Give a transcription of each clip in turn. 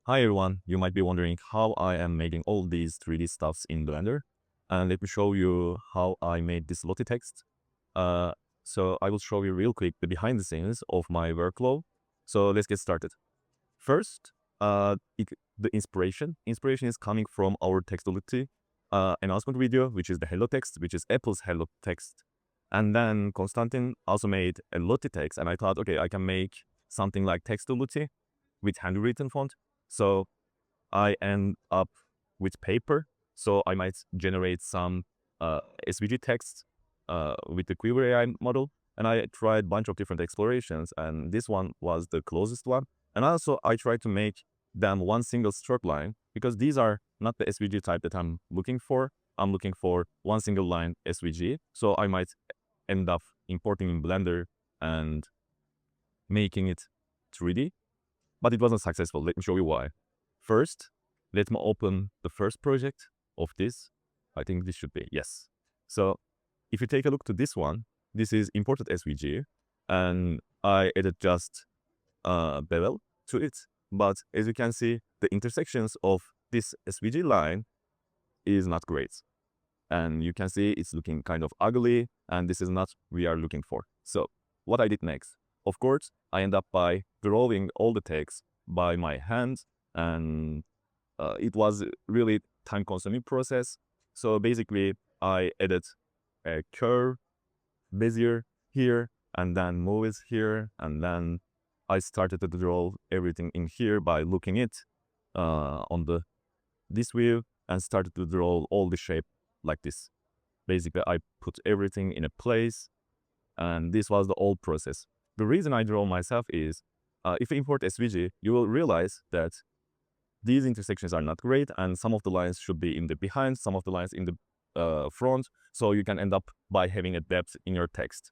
Hi everyone, you might be wondering how I am making all these 3D stuffs in Blender. And let me show you how I made this Lottie text. Uh, so I will show you real quick the behind the scenes of my workflow. So let's get started. First, the inspiration. Inspiration is coming from our Textolity announcement video, which is the hello text, which is Apple's hello text. And then Konstantin also made a Lottie text, and I thought, okay, I can make something like Textolity with handwritten font. So I end up with paper. So I might generate some SVG text with the Quiver AI model. And I tried a bunch of different explorations, and this one was the closest one. And also I tried to make them one single stroke line, because these are not the SVG type that I'm looking for. I'm looking for one single line SVG. So I might end up importing in Blender and making it 3D. But it wasn't successful. Let me show you why. First, let me open the first project of this. I think this should be, yes. So if you take a look to this one, this is imported SVG, and I added just bevel to it. But as you can see, the intersections of this SVG line is not great. And you can see it's looking kind of ugly, and this is not what we are looking for. So what I did next, of course, I end up by drawing all the text by my hand, and it was really time-consuming process. So basically, I added a curve, bezier here, and then move it here, and then I started to draw everything in here by looking it on this view, and started to draw all the shape like this. Basically, I put everything in a place, and this was the old process. The reason I draw myself is, if you import SVG, you will realize that these intersections are not great, and some of the lines should be in the behind, some of the lines in the front, so you can end up by having a depth in your text.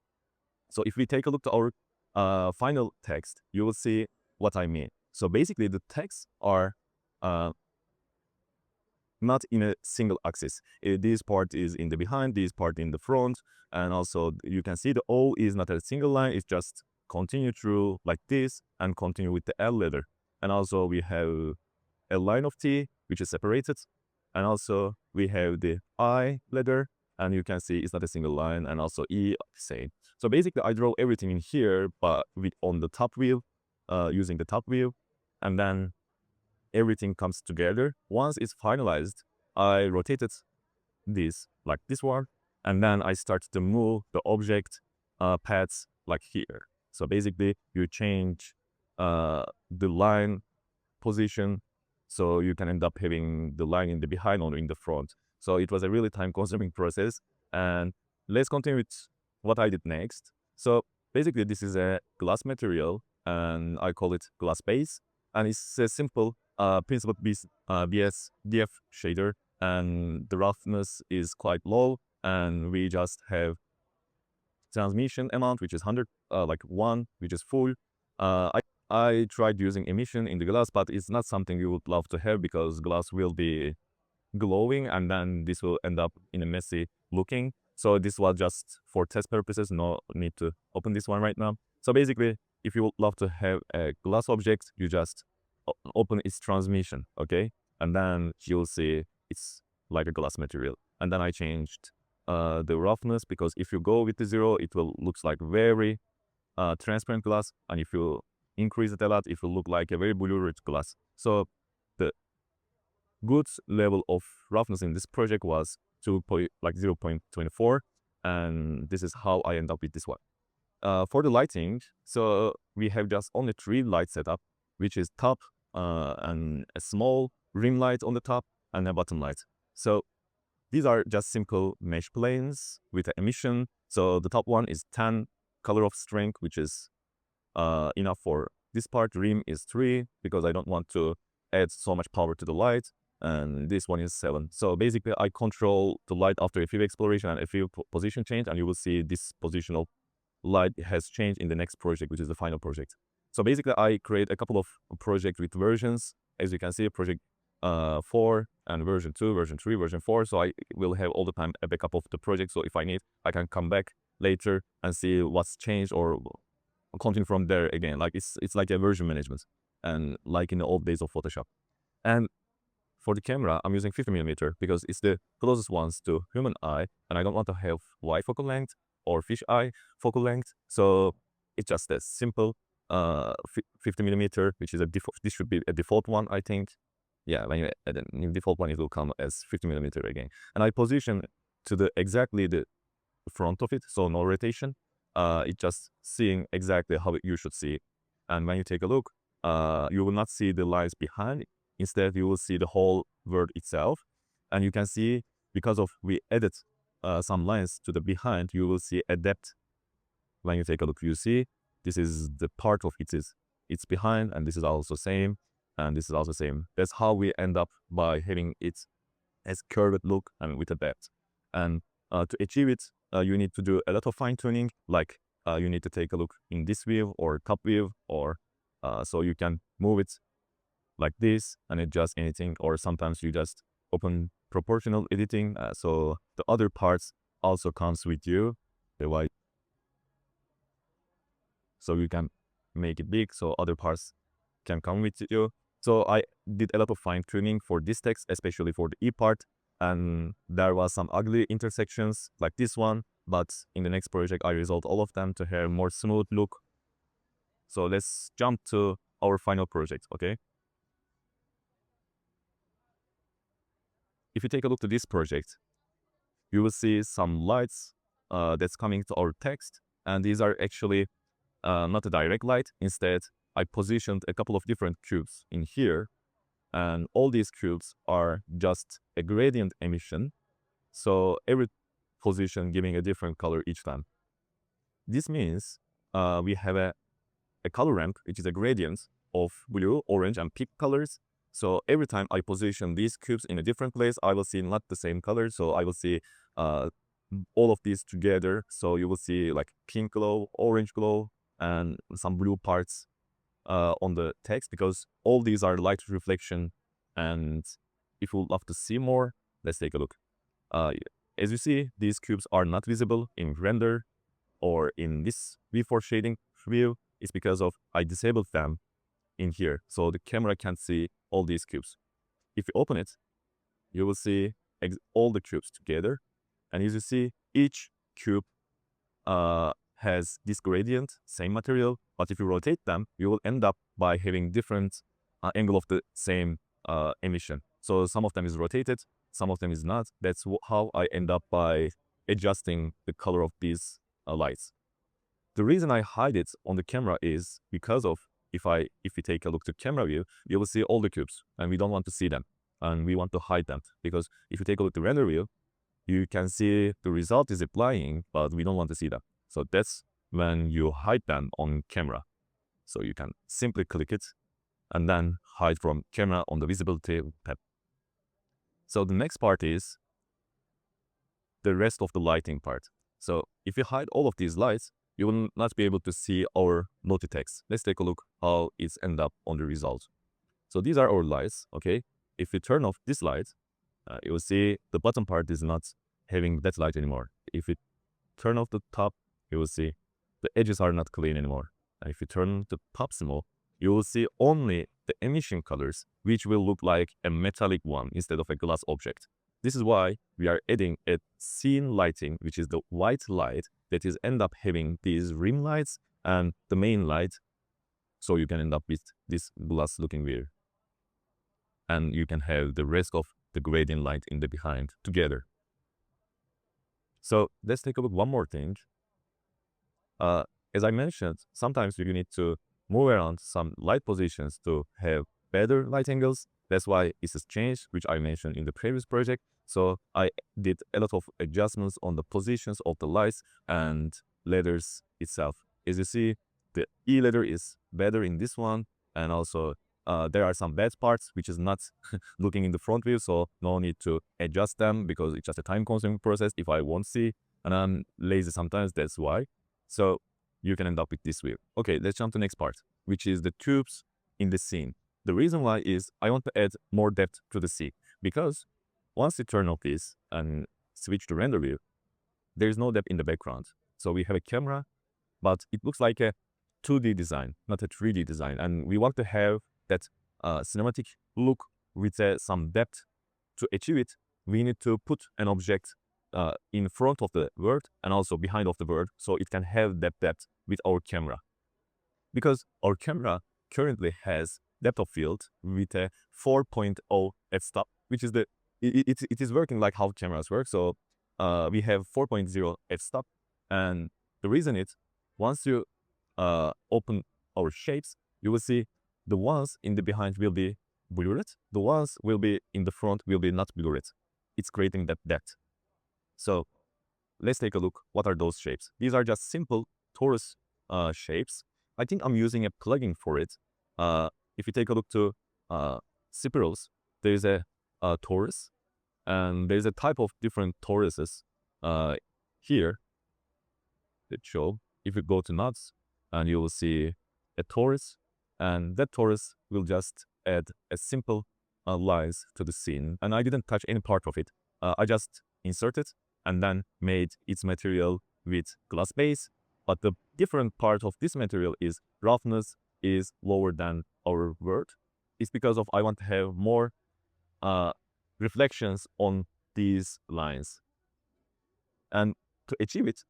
So if we take a look to our final text, you will see what I mean. So basically, the texts are not in a single axis. This part is in the behind, this part in the front, and also you can see the O is not a single line, it's just continue through like this and continue with the L letter. And also we have a line of T, which is separated, and also we have the I letter, and you can see it's not a single line, and also E, same. So basically I draw everything in here, but on the top view, using the top view, and then everything comes together. Once it's finalized, I rotated this like this one, and then I start to move the object paths like here. So basically, you change the line position, so you can end up having the line in the behind or in the front. So it was a really time-consuming process. And let's continue with what I did next. So basically, this is a glass material, and I call it glass base, and it's a simple Principled BS DF shader, and the roughness is quite low, and we just have transmission amount, which is 100, like 1, which is full. I tried using emission in the glass, but it's not something you would love to have, because glass will be glowing, and then this will end up in a messy looking. So this was just for test purposes, no need to open this one right now. So basically, if you would love to have a glass object, you just open its transmission, okay? And then you'll see it's like a glass material. And then I changed the roughness, because if you go with the 0, it will looks like very transparent glass, and if you increase it a lot, it will look like a very blurred glass. So the good level of roughness in this project was 0.24, and this is how I end up with this one. For the lighting, so we have just only 3 lights set up, which is top, and a small rim light on the top, and a bottom light. So these are just simple mesh planes with an emission. So the top one is 10 color of strength, which is enough for this part. Rim is 3, because I don't want to add so much power to the light, and this one is 7. So basically I control the light after a few exploration and a few position change, and you will see this positional light has changed in the next project, which is the final project. So basically, I create a couple of projects with versions. As you can see, project 4 and version 2, version 3, version 4. So I will have all the time a backup of the project. So if I need, I can come back later and see what's changed, or continue from there again. Like it's like a version management. and like in the old days of Photoshop. And for the camera, I'm using 50mm because it's the closest ones to human eye, and I don't want to have wide focal length or fish eye focal length. So it's just a simple 50mm, which is a default. This should be a default one, I think. Yeah, when you add a new default one, it will come as 50mm again. And I position to the exactly the front of it, so no rotation. It's just seeing exactly how you should see it. And when you take a look, you will not see the lines behind. Instead, you will see the whole word itself. And you can see, because of we added some lines to the behind, you will see a depth. When you take a look, you see this is the part of it's behind, and this is also same, and this is also same. That's how we end up by having it as curved look and with a depth. And to achieve it, you need to do a lot of fine tuning. Like you need to take a look in this view or top view, or so you can move it like this and adjust anything. Or sometimes you just open proportional editing, so the other parts also comes with you. The white, so you can make it big, so other parts can come with you. So I did a lot of fine tuning for this text, especially for the E part. And there was some ugly intersections like this one, but in the next project I resolved all of them to have more smooth look. So let's jump to our final project, okay? If you take a look to this project, you will see some lights that's coming to our text, and these are actually not a direct light. Instead, I positioned a couple of different cubes in here, and all these cubes are just a gradient emission. So every position giving a different color each time. This means we have a color ramp, which is a gradient of blue, orange, and pink colors. So every time I position these cubes in a different place, I will see not the same color. So I will see all of these together. So you will see like pink glow, orange glow, and some blue parts on the text, because all these are light reflection. And if you would love to see more, let's take a look. As you see, these cubes are not visible in render or in this V4 shading view. It's because of I disabled them in here, so the camera can't see all these cubes. If you open it, you will see all the cubes together, and as you see, each cube has this gradient, same material, but if you rotate them, you will end up by having different angle of the same emission. So some of them is rotated, some of them is not. That's how I end up by adjusting the color of these lights. The reason I hide it on the camera is because of if we take a look to camera view, you will see all the cubes, and we don't want to see them, and we want to hide them, because if you take a look to render view, you can see the result is applying, but we don't want to see them. So that's when you hide them on camera. So you can simply click it and then hide from camera on the visibility tab. So the next part is the rest of the lighting part. So if you hide all of these lights, you will not be able to see our Lottie text. Let's take a look how it's end up on the result. So these are our lights, okay? If you turn off this light, you will see the bottom part is not having that light anymore. If you turn off the top, you will see the edges are not clean anymore. And if you turn the top small, you will see only the emission colors, which will look like a metallic one instead of a glass object. This is why we are adding a scene lighting, which is the white light that is end up having these rim lights and the main light. So you can end up with this glass looking weird. And you can have the rest of the gradient light in the behind together. So let's take a look one more thing. As I mentioned, sometimes you need to move around some light positions to have better light angles. That's why it's a change, which I mentioned in the previous project. So I did a lot of adjustments on the positions of the lights and letters itself. As you see, the E letter is better in this one, and also there are some bad parts which is not looking in the front view, so no need to adjust them because it's just a time-consuming process if I won't see, and I'm lazy sometimes, that's why. So you can end up with this view. Okay, let's jump to the next part, which is the tubes in the scene. The reason why is I want to add more depth to the scene, because once you turn off this and switch to render view, there's no depth in the background. So we have a camera, but it looks like a 2D design, not a 3D design. And we want to have that cinematic look with some depth. To achieve it, we need to put an object in front of the word and also behind of the word, so it can have that depth with our camera. Because our camera currently has depth of field with a 4.0 f-stop, which is it is working like how cameras work. So we have 4.0 f-stop, and the reason is, once you open our shapes, you will see the ones in the behind will be blurred, the ones will be in the front will be not blurred. It's creating that depth. So let's take a look. What are those shapes? These are just simple torus shapes. I think I'm using a plugin for it. If you take a look to spirals, there's a torus, and there's a type of different toruses here that show. If you go to nuts, and you will see a torus, and that torus will just add a simple lines to the scene. And I didn't touch any part of it. I just inserted and then made its material with glass base. But the different part of this material is roughness is lower than our word. It's because of I want to have more reflections on these lines. And to achieve it,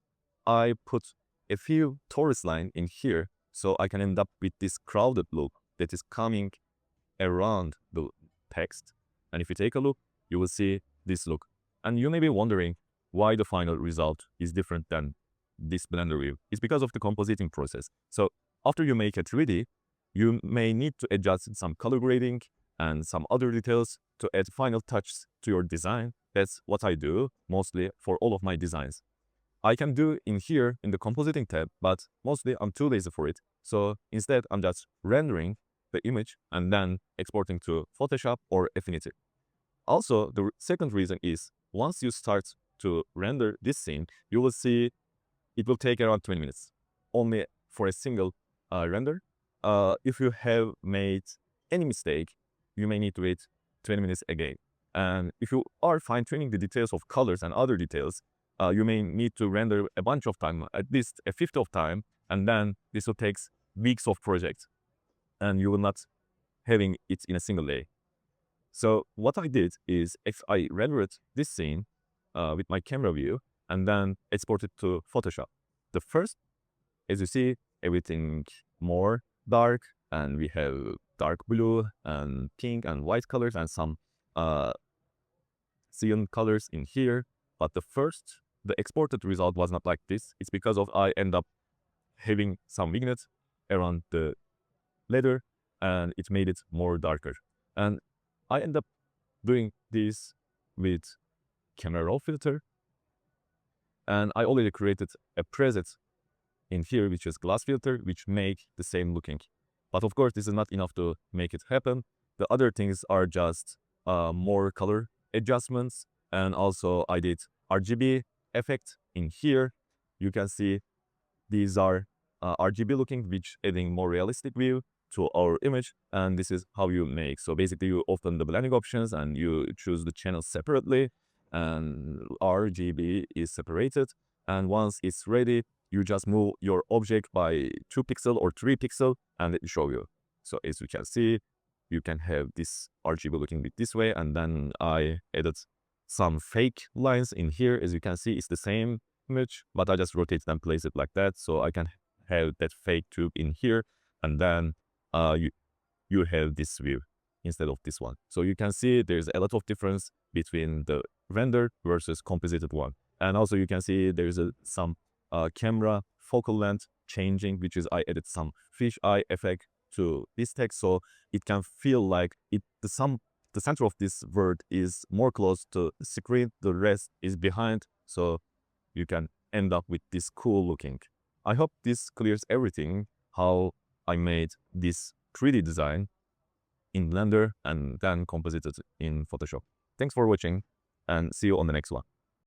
I put a few torus line in here, so I can end up with this crowded look that is coming around the text. And if you take a look, you will see this look. And you may be wondering why the final result is different than this Blender view. It's because of the compositing process. So after you make a 3D, you may need to adjust some color grading and some other details to add final touches to your design. That's what I do mostly for all of my designs. I can do in here in the compositing tab, but mostly I'm too lazy for it. So instead, I'm just rendering the image and then exporting to Photoshop or Affinity. Also, the second reason is once you start to render this scene, you will see it will take around 20 minutes only for a single render. If you have made any mistake, you may need to wait 20 minutes again. And if you are fine-tuning the details of colors and other details, you may need to render a bunch of time, at least a fifth of time, and then this will take weeks of project, and you will not having it in a single day. So what I did is, if I rendered this scene with my camera view and then export it to Photoshop, the first, as you see, everything more dark, and we have dark blue and pink and white colors and some cyan colors in here. But the exported result was not like this. It's because of I end up having some vignette around the leather, and it made it more darker. And I end up doing this with camera raw filter, and I already created a preset in here, which is glass filter, which make the same looking. But of course, this is not enough to make it happen. The other things are just more color adjustments, and also I did RGB effect in here. You can see these are RGB looking, which adding more realistic view to our image, and this is how you make. So basically, you open the blending options and you choose the channels separately, and RGB is separated. And once it's ready, you just move your object by 2 pixel or 3 pixel, and it will show you. So as you can see, you can have this RGB looking this way, and then I added some fake lines in here. As you can see, it's the same image, but I just rotate and place it like that, so I can have that fake tube in here, and then you have this view instead of this one. So you can see there's a lot of difference between the rendered versus composited one. And also you can see there's some camera focal length changing, which is I added some fish eye effect to this text, so it can feel like the center of this word is more close to the screen, the rest is behind, so you can end up with this cool looking. I hope this clears everything, how I made this 3D design in Blender and then composited in Photoshop. Thanks for watching, and see you on the next one.